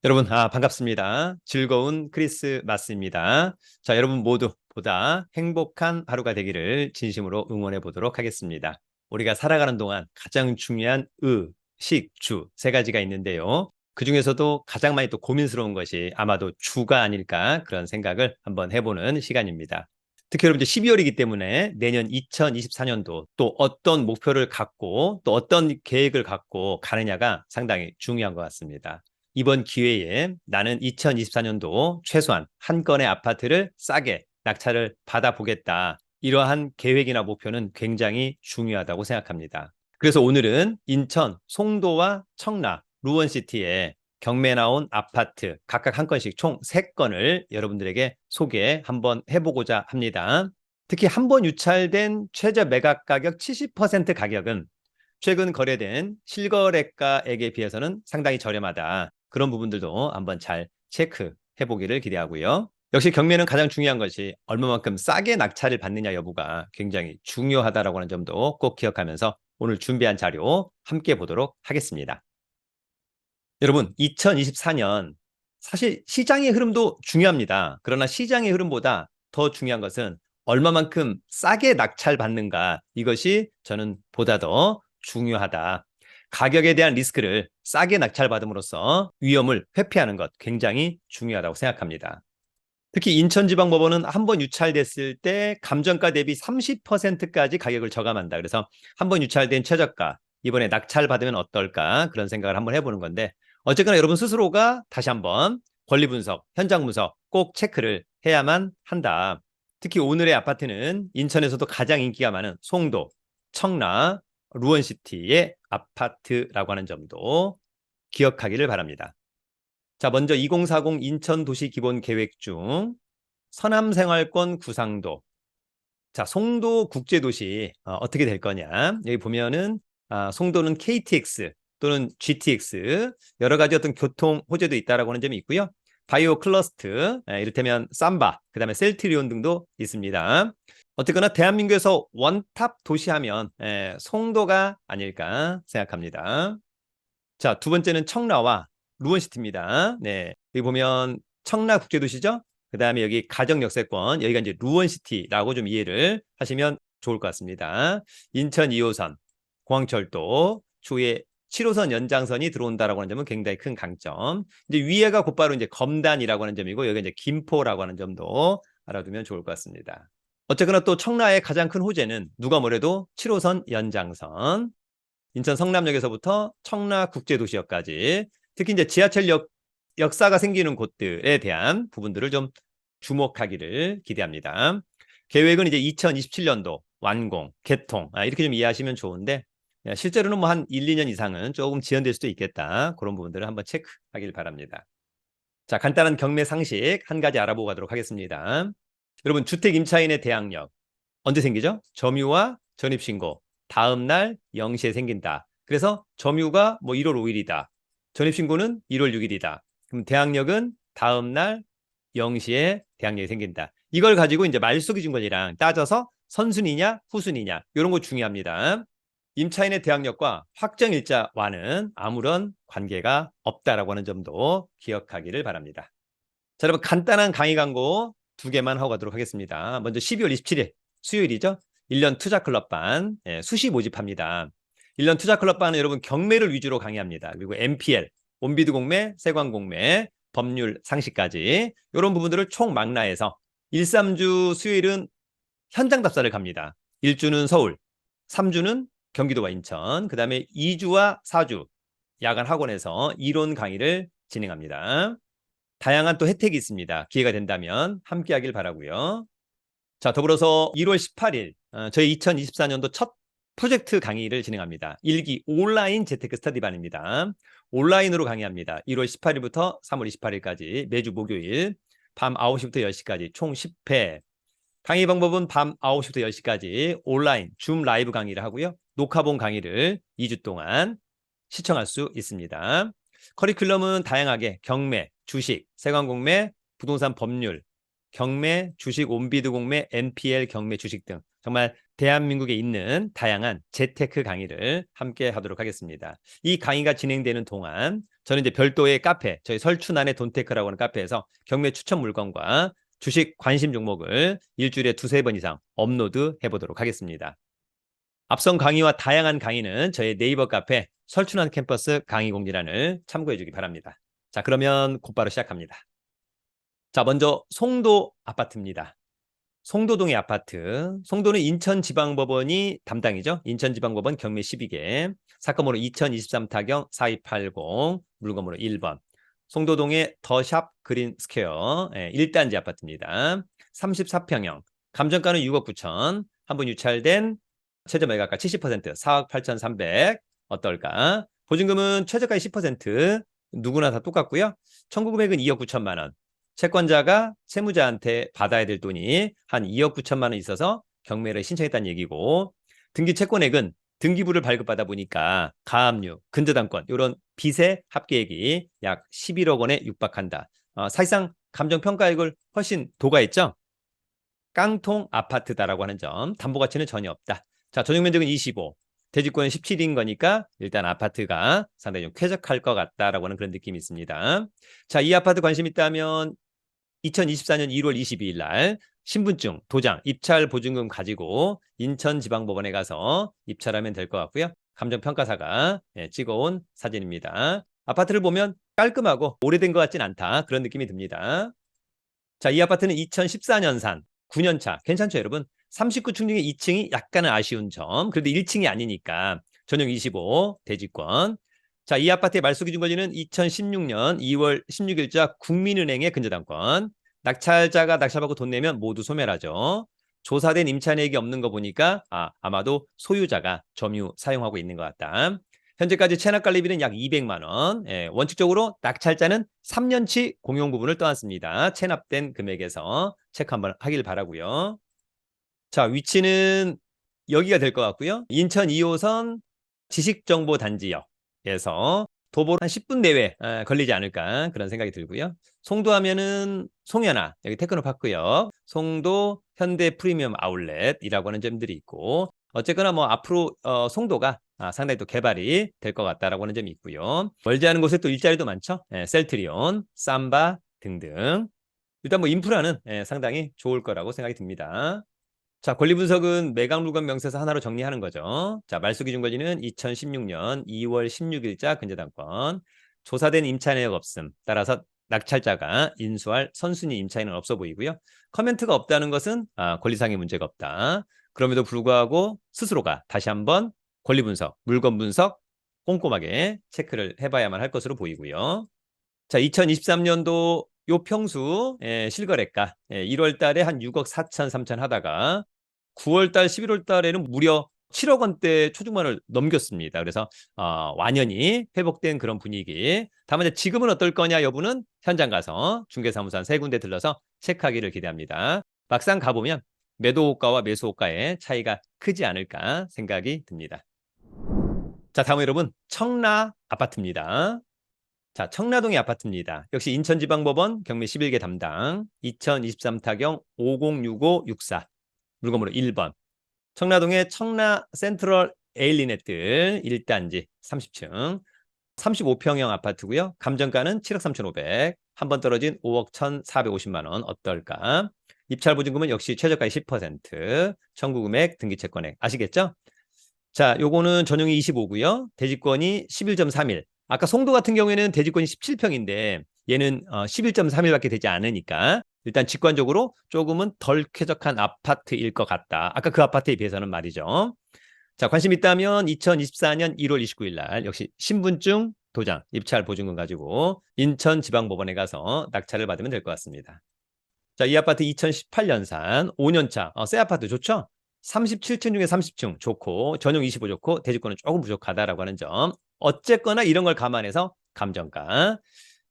여러분, 반갑습니다. 즐거운 크리스마스입니다. 자, 여러분 모두 보다 행복한 하루가 되기를 진심으로 응원해 보도록 하겠습니다. 우리가 살아가는 동안 가장 중요한 식, 주 세 가지가 있는데요. 그 중에서도 가장 많이 또 고민스러운 것이 아마도 주가 아닐까 그런 생각을 한번 해보는 시간입니다. 특히 여러분 이제 12월이기 때문에 내년 2024년도 또 어떤 목표를 갖고 또 어떤 계획을 갖고 가느냐가 상당히 중요한 것 같습니다. 이번 기회에 나는 2024년도 최소한 한 건의 아파트를 싸게 낙찰을 받아보겠다. 이러한 계획이나 목표는 굉장히 중요하다고 생각합니다. 그래서 오늘은 인천, 송도와 청라, 루원시티에 경매 나온 아파트 각각 한 건씩 총 3건을 여러분들에게 소개 한번 해보고자 합니다. 특히 한 번 유찰된 최저 매각 가격 70% 가격은 최근 거래된 실거래가액에 비해서는 상당히 저렴하다. 그런 부분들도 한번 잘 체크해 보기를 기대하고요. 역시 경매는 가장 중요한 것이 얼마만큼 싸게 낙찰을 받느냐 여부가 굉장히 중요하다라고 하는 점도 꼭 기억하면서 오늘 준비한 자료 함께 보도록 하겠습니다. 여러분, 2024년 사실 시장의 흐름도 중요합니다. 그러나 시장의 흐름보다 더 중요한 것은 얼마만큼 싸게 낙찰받는가, 이것이 저는 보다 더 중요하다. 가격에 대한 리스크를 싸게 낙찰받음으로써 위험을 회피하는 것 굉장히 중요하다고 생각합니다. 특히 인천지방법원은 한 번 유찰됐을 때 감정가 대비 30%까지 가격을 저감한다. 그래서 한 번 유찰된 최저가, 이번에 낙찰받으면 어떨까 그런 생각을 한번 해보는 건데, 어쨌거나 여러분 스스로가 다시 한번 권리 분석, 현장 분석 꼭 체크를 해야만 한다. 특히 오늘의 아파트는 인천에서도 가장 인기가 많은 송도, 청라, 루원시티의 아파트라고 하는 점도 기억하기를 바랍니다. 자, 먼저 2040 인천도시기본계획 중 서남생활권 구상도. 자, 송도 국제도시 어떻게 될 거냐. 여기 보면은 송도는 KTX 또는 GTX 여러 가지 어떤 교통 호재도 있다라고 하는 점이 있고요. 바이오 클러스트, 이를테면 삼바, 그다음에 셀트리온 등도 있습니다. 어쨌거나 대한민국에서 원탑 도시하면 송도가 아닐까 생각합니다. 자, 두 번째는 청라와 루원시티입니다. 네, 여기 보면 청라 국제도시죠. 그 다음에 여기 가정역세권, 여기가 이제 루원시티라고 좀 이해를 하시면 좋을 것 같습니다. 인천 2호선, 공항철도, 추후에 7호선 연장선이 들어온다라고 하는 점은 굉장히 큰 강점. 이제 위에가 곧바로 이제 검단이라고 하는 점이고, 여기가 이제 김포라고 하는 점도 알아두면 좋을 것 같습니다. 어쨌거나 또 청라의 가장 큰 호재는 누가 뭐래도 7호선 연장선. 인천 성남역에서부터 청라국제도시역까지, 특히 이제 지하철역 역사가 생기는 곳들에 대한 부분들을 좀 주목하기를 기대합니다. 계획은 이제 2027년도 완공, 개통 이렇게 좀 이해하시면 좋은데, 실제로는 뭐 한 1, 2년 이상은 조금 지연될 수도 있겠다. 그런 부분들을 한번 체크하길 바랍니다. 자, 간단한 경매 상식 한 가지 알아보고 가도록 하겠습니다. 여러분, 주택 임차인의 대항력 언제 생기죠? 점유와 전입신고 다음 날 0시에 생긴다. 그래서 점유가 뭐 1월 5일이다. 전입신고는 1월 6일이다. 그럼 대항력은 다음 날 0시에 대항력이 생긴다. 이걸 가지고 이제 말소기준권이랑 따져서 선순위냐 후순위냐 이런 거 중요합니다. 임차인의 대항력과 확정일자와는 아무런 관계가 없다라고 하는 점도 기억하기를 바랍니다. 자, 여러분 간단한 강의 광고 2개만 하고 가도록 하겠습니다. 먼저 12월 27일 수요일이죠. 1년 투자클럽반 수시 모집합니다. 1년 투자클럽반은 여러분 경매를 위주로 강의합니다. 그리고 MPL, 온비드 공매, 세관 공매, 법률 상식까지 이런 부분들을 총망라해서 1, 3주 수요일은 현장 답사를 갑니다. 1주는 서울, 3주는 경기도와 인천, 그 다음에 2주와 4주 야간 학원에서 이론 강의를 진행합니다. 다양한 또 혜택이 있습니다. 기회가 된다면 함께 하길 바라고요. 자, 더불어서 1월 18일 저희 2024년도 첫 프로젝트 강의를 진행합니다. 1기 온라인 재테크 스터디반입니다. 온라인으로 강의합니다. 1월 18일부터 3월 28일까지 매주 목요일 밤 9시부터 10시까지 총 10회. 강의 방법은 밤 9시부터 10시까지 온라인 줌 라이브 강의를 하고요. 녹화본 강의를 2주 동안 시청할 수 있습니다. 커리큘럼은 다양하게 경매, 주식, 세관공매, 부동산 법률, 경매, 주식, 온비드 공매, NPL 경매, 주식 등 정말 대한민국에 있는 다양한 재테크 강의를 함께 하도록 하겠습니다. 이 강의가 진행되는 동안 저는 이제 별도의 카페, 저희 설춘안의 돈테크라고 하는 카페에서 경매 추천 물건과 주식 관심 종목을 일주일에 두세 번 이상 업로드 해보도록 하겠습니다. 앞선 강의와 다양한 강의는 저희 네이버 카페 설춘안 캠퍼스 강의 공지란을 참고해 주기 바랍니다. 자, 그러면 곧바로 시작합니다. 자, 먼저 송도 아파트입니다. 송도동의 아파트. 송도는 인천지방법원이 담당이죠. 인천지방법원 경매 12개. 사건번호 2023 타경 4280 물건번호 1번. 송도동의 더샵 그린 스퀘어 1단지 아파트입니다. 34평형. 감정가는 6억 9천. 한번 유찰된 최저 매각가 70% 4억 8,300 어떨까? 보증금은 최저가의 10% 누구나 다 똑같고요. 청구 금액은 2억 9천만 원. 채권자가 채무자한테 받아야 될 돈이 한 2억 9천만 원 있어서 경매를 신청했다는 얘기고 등기 채권액은 등기부를 발급받아 보니까 가압류, 근저당권 이런 빚의 합계액이 약 11억 원에 육박한다. 사실상 감정평가액을 훨씬 도가했죠. 깡통 아파트다라고 하는 점, 담보가치는 전혀 없다. 자, 전용면적은 25, 대지권은 17인 거니까 일단 아파트가 상당히 좀 쾌적할 것 같다라고 하는 그런 느낌이 있습니다. 자, 이 아파트 관심 있다면 2024년 1월 22일 날 신분증, 도장, 입찰 보증금 가지고 인천지방법원에 가서 입찰하면 될 것 같고요. 감정평가사가 찍어온 사진입니다. 아파트를 보면 깔끔하고 오래된 것 같진 않다. 그런 느낌이 듭니다. 자, 이 아파트는 2014년산 9년차. 괜찮죠, 여러분? 39층 중에 2층이 약간은 아쉬운 점. 그래도 1층이 아니니까 전용 25 대지권. 자, 이 아파트의 말소 기준 권리는 2016년 2월 16일자 국민은행의 근저당권. 낙찰자가 낙찰받고 돈 내면 모두 소멸하죠. 조사된 임차인에게 없는 거 보니까 아마도 소유자가 점유 사용하고 있는 것 같다. 현재까지 체납관리비는 약 200만 원. 원칙적으로 낙찰자는 3년치 공용 부분을 떠났습니다. 체납된 금액에서 체크 한번 하길 바라고요. 자, 위치는 여기가 될 것 같고요. 인천 2호선 지식정보단지역에서 도보로 한 10분 내외 걸리지 않을까 그런 생각이 들고요. 송도 하면은 송현아, 여기 테크노파크역, 송도 현대 프리미엄 아울렛이라고 하는 점들이 있고 어쨌거나 뭐 앞으로 송도가 상당히 또 개발이 될 것 같다라고 하는 점이 있고요. 멀지 않은 곳에 또 일자리도 많죠. 셀트리온, 삼바 등등. 일단 뭐 인프라는 상당히 좋을 거라고 생각이 듭니다. 자, 권리 분석은 매각 물건 명세서 하나로 정리하는 거죠. 자, 말소 기준 권리는 2016년 2월 16일자 근저당권. 조사된 임차인은 없음. 따라서 낙찰자가 인수할 선순위 임차인은 없어 보이고요. 커멘트가 없다는 것은 권리상의 문제가 없다. 그럼에도 불구하고 스스로가 다시 한번 권리 분석, 물건 분석 꼼꼼하게 체크를 해봐야만 할 것으로 보이고요. 자, 2023년도 요 평수 실거래가 1월 달에 한 6억 4천 3천 하다가 9월 달 11월 달에는 무려 7억 원대 초중반을 넘겼습니다. 그래서 완연히 회복된 그런 분위기. 다만 이제 지금은 어떨 거냐 여부는 현장 가서 중개사무소 한 세 군데 들러서 체크하기를 기대합니다. 막상 가보면 매도호가와 매수호가의 차이가 크지 않을까 생각이 듭니다. 자, 다음 여러분 청라 아파트입니다. 자, 청라동의 아파트입니다. 역시 인천지방법원 경매 11개 담당 2023 타경 506564 물건번호 1번. 청라동의 청라 센트럴 에일리넷들 1단지 30층 35평형 아파트고요. 감정가는 7억 3,500. 한 번 떨어진 5억 1,450만 원 어떨까? 입찰 보증금은 역시 최저가의 10%. 청구 금액, 등기 채권액 아시겠죠? 자, 요거는 전용이 25고요. 대지권이 11.31. 아까 송도 같은 경우에는 대지권이 17평인데 얘는 11.31밖에 되지 않으니까 일단 직관적으로 조금은 덜 쾌적한 아파트일 것 같다. 아까 그 아파트에 비해서는 말이죠. 자, 관심 있다면 2024년 1월 29일 날 역시 신분증, 도장, 입찰 보증금 가지고 인천지방법원에 가서 낙찰을 받으면 될 것 같습니다. 자, 이 아파트 2018년산 5년차 새 아파트 좋죠? 37층 중에 30층 좋고 전용 25 좋고 대지권은 조금 부족하다라고 하는 점. 어쨌거나 이런 걸 감안해서 감정가.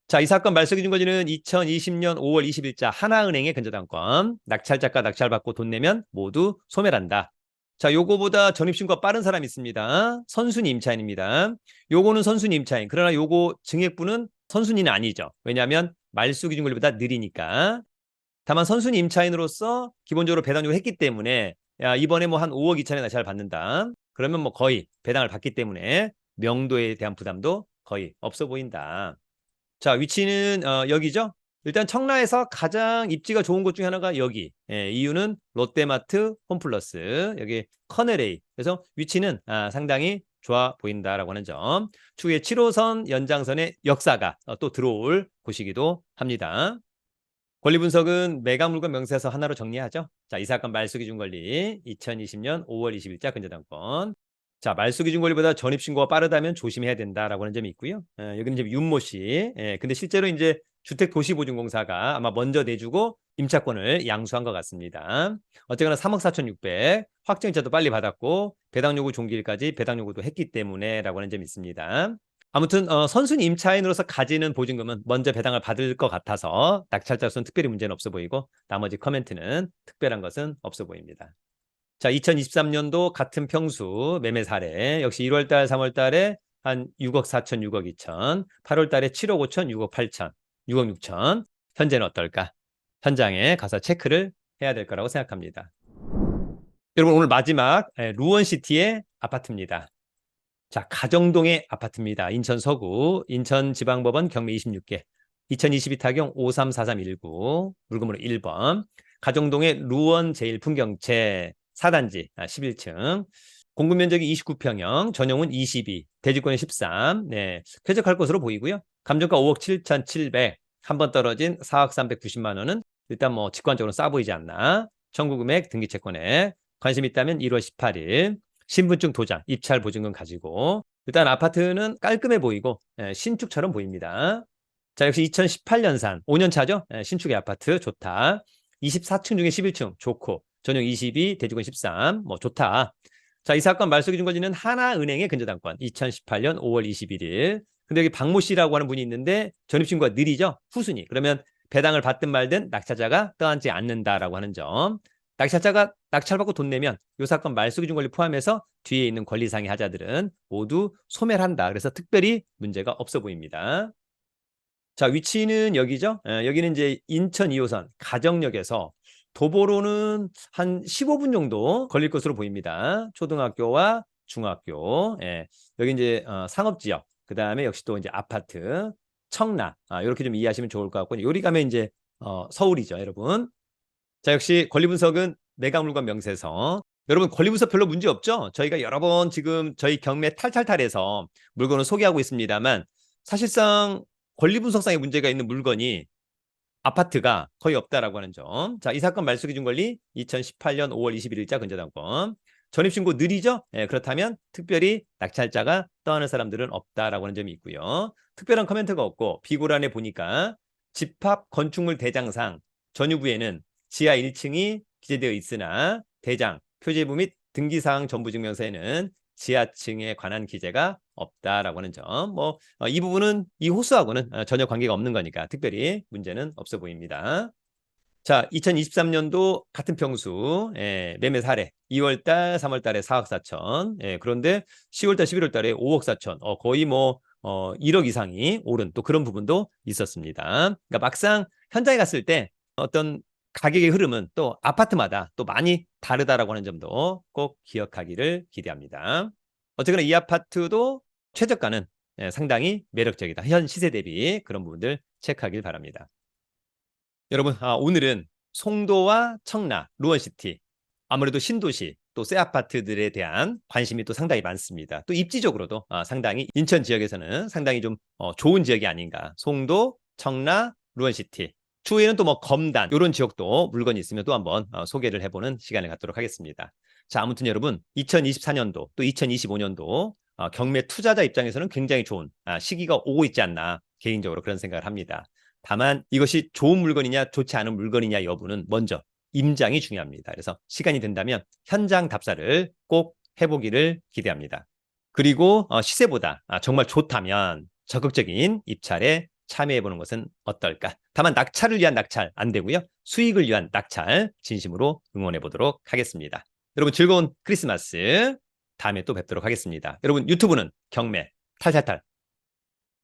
자, 이 사건 말소 기준 권리는 2020년 5월 20일자 하나은행의 근저당권. 낙찰자가 낙찰받고 돈 내면 모두 소멸한다. 자, 요거보다 전입신고가 빠른 사람이 있습니다. 선순위 임차인입니다. 요거는 선순위 임차인. 그러나 요거 증액부는 선순위는 아니죠. 왜냐하면 말소 기준 권리보다 느리니까. 다만 선순위 임차인으로서 기본적으로 배당료를 했기 때문에 이번에 뭐 한 5억 2천에 잘 받는다. 그러면 뭐 거의 배당을 받기 때문에 명도에 대한 부담도 거의 없어 보인다. 자, 위치는 여기죠. 일단 청라에서 가장 입지가 좋은 곳 중에 하나가 여기. 이유는 롯데마트, 홈플러스, 여기 커넬A. 그래서 위치는 상당히 좋아 보인다라고 하는 점. 추후에 7호선 연장선의 역사가 또 들어올 곳이기도 합니다. 권리 분석은 매각 물건 명세서 하나로 정리하죠. 자, 이 사건 말소 기준 권리 2020년 5월 20일자 근저당권. 자, 말소 기준 권리보다 전입 신고가 빠르다면 조심해야 된다라고 하는 점이 있고요. 여기는 이제 윤모 씨. 근데 실제로 이제 주택도시보증공사가 아마 먼저 내주고 임차권을 양수한 것 같습니다. 어쨌거나 3억 4,600 확정일자도 빨리 받았고 배당 요구 종기일까지 배당 요구도 했기 때문에라고 하는 점이 있습니다. 아무튼 선순위 임차인으로서 가지는 보증금은 먼저 배당을 받을 것 같아서 낙찰자로서는 특별히 문제는 없어 보이고 나머지 커멘트는 특별한 것은 없어 보입니다. 자, 2023년도 같은 평수 매매 사례 역시 1월달, 3월달에 한 6억 4천, 6억 2천, 8월달에 7억 5천, 6억 8천, 6억 6천. 현재는 어떨까? 현장에 가서 체크를 해야 될 거라고 생각합니다. 여러분 오늘 마지막 루원시티의 아파트입니다. 자, 가정동의 아파트입니다. 인천 서구, 인천지방법원 경매 26개, 2022 타경 534319, 물건번호 1번, 가정동의 루원 제1풍경채 4단지 11층, 공급 면적이 29평형, 전용은 22, 대지권이 13, 네, 쾌적할 것으로 보이고요. 감정가 5억 7,700, 한 번 떨어진 4억 390만 원은 일단 뭐 직관적으로 싸 보이지 않나. 청구금액, 등기채권액, 관심 있다면 1월 18일, 신분증 도장, 입찰 보증금 가지고 일단 아파트는 깔끔해 보이고 신축처럼 보입니다. 자, 역시 2018년산 5년 차죠. 신축의 아파트 좋다. 24층 중에 11층 좋고 전용 22, 대지권 13, 뭐 좋다. 자, 이 사건 말소 기준 권리는 하나은행의 근저당권 2018년 5월 21일. 근데 여기 박모 씨라고 하는 분이 있는데 전입신고가 느리죠. 후순위. 그러면 배당을 받든 말든 낙찰자가 떠안지 않는다라고 하는 점. 낙찰자가 낙찰받고 돈 내면 이 사건 말소 기준 권리 포함해서 뒤에 있는 권리상의 하자들은 모두 소멸한다. 그래서 특별히 문제가 없어 보입니다. 자, 위치는 여기죠. 여기는 이제 인천 2호선 가정역에서 도보로는 한 15분 정도 걸릴 것으로 보입니다. 초등학교와 중학교. 여기 이제 상업지역. 그 다음에 역시 또 이제 아파트, 청라. 이렇게 좀 이해하시면 좋을 것 같고, 요리 가면 이제 서울이죠, 여러분. 자, 역시 권리 분석은 매각 물건 명세서. 여러분 권리 분석 별로 문제 없죠? 저희가 여러 번 지금 저희 경매 탈탈탈해서 물건을 소개하고 있습니다만 사실상 권리 분석상의 문제가 있는 물건이 아파트가 거의 없다라고 하는 점. 자, 이 사건 말소 기준 권리 2018년 5월 21일자 근저당권. 전입신고 느리죠? 그렇다면 특별히 낙찰자가 떠나는 사람들은 없다라고 하는 점이 있고요. 특별한 커멘트가 없고 비고란에 보니까 집합 건축물 대장상 전유부에는 지하 1층이 기재되어 있으나 대장, 표제부 및 등기사항 전부증명서에는 지하층에 관한 기재가 없다라고 하는 점. 뭐 이 부분은 이 호수하고는 전혀 관계가 없는 거니까 특별히 문제는 없어 보입니다. 자, 2023년도 같은 평수 매매 사례 2월달, 3월달에 4억 4천. 그런데 10월달, 11월달에 5억 4천. 거의 뭐 1억 이상이 오른 또 그런 부분도 있었습니다. 그러니까 막상 현장에 갔을 때 어떤 가격의 흐름은 또 아파트마다 또 많이 다르다라고 하는 점도 꼭 기억하기를 기대합니다. 어쨌거나 이 아파트도 최저가는 상당히 매력적이다. 현 시세 대비 그런 부분들 체크하길 바랍니다. 여러분, 오늘은 송도와 청라, 루원시티, 아무래도 신도시, 또 새 아파트들에 대한 관심이 또 상당히 많습니다. 또 입지적으로도 상당히 인천 지역에서는 상당히 좀 좋은 지역이 아닌가. 송도, 청라, 루원시티. 추후에는 또 뭐 검단 이런 지역도 물건이 있으면 또 한번 소개를 해보는 시간을 갖도록 하겠습니다. 자, 아무튼 여러분 2024년도 또 2025년도 경매 투자자 입장에서는 굉장히 좋은 시기가 오고 있지 않나 개인적으로 그런 생각을 합니다. 다만 이것이 좋은 물건이냐 좋지 않은 물건이냐 여부는 먼저 임장이 중요합니다. 그래서 시간이 된다면 현장 답사를 꼭 해보기를 기대합니다. 그리고 시세보다 정말 좋다면 적극적인 입찰에 참여해보는 것은 어떨까? 다만 낙찰을 위한 낙찰 안 되고요. 수익을 위한 낙찰 진심으로 응원해보도록 하겠습니다. 여러분 즐거운 크리스마스. 다음에 또 뵙도록 하겠습니다. 여러분 유튜브는 경매 탈탈탈